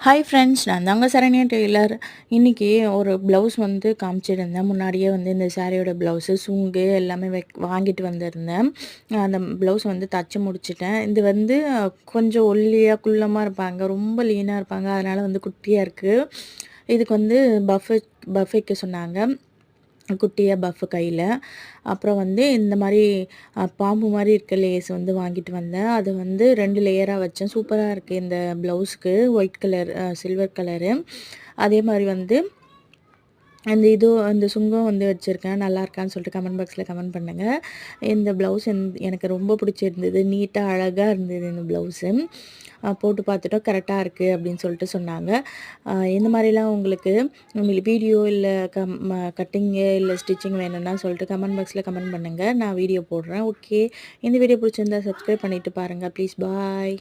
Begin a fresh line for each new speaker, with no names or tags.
Hi friends, நான் தாங்க Saranya Taylor. இன்றைக்கி ஒரு ப்ளவுஸ் வந்து காமிச்சிருந்தேன். முன்னாடியே வந்து இந்த சாரியோட ப்ளவுஸு, சுங்கு எல்லாமே வாங்கிட்டு வந்திருந்தேன். அந்த ப்ளவுஸ் வந்து தச்சு முடிச்சுட்டேன். இது வந்து கொஞ்சம் ஒல்லியாக குள்ளமாக இருப்பாங்க, ரொம்ப லீனாக இருப்பாங்க. அதனால் வந்து குட்டியாக இருக்குது. இதுக்கு வந்து பஃப் வைக்க சொன்னாங்க, குட்டியாக பஃப் கையில். அப்புறம் வந்து இந்த மாதிரி பாம்பு மாதிரி இருக்க லேஸ் வந்து வாங்கிட்டு வந்தேன். அது வந்து 2 லேயராக வச்சேன். சூப்பராக இருக்குது இந்த ப்ளவுஸ்க்கு. White colour silver colour. அதே மாதிரி வந்து அந்த சுங்கம் வந்து வச்சுருக்கேன். நல்லா இருக்கான்னு சொல்லிட்டு கமெண்ட் பாக்ஸில் கமெண்ட் பண்ணுங்கள். இந்த ப்ளவுஸ் எனக்கு ரொம்ப பிடிச்சிருந்தது. நீட்டாக அழகாக இருந்தது இந்த ப்ளவுஸு. போட்டு பார்த்துட்டோம், கரெக்டாக இருக்குது அப்படின்னு சொல்லிட்டு சொன்னாங்க. இந்த மாதிரிலாம் உங்களுக்கு வீடியோ இல்லை கட்டிங்கு இல்லை ஸ்டிச்சிங் வேணும்னா சொல்லிட்டு கமெண்ட் பாக்ஸில் கமெண்ட் பண்ணுங்கள். நான் வீடியோ போடுறேன். ஓகே, இந்த வீடியோ பிடிச்சிருந்தா சப்ஸ்கிரைப் பண்ணிவிட்டு பாருங்கள் ப்ளீஸ். பாய்.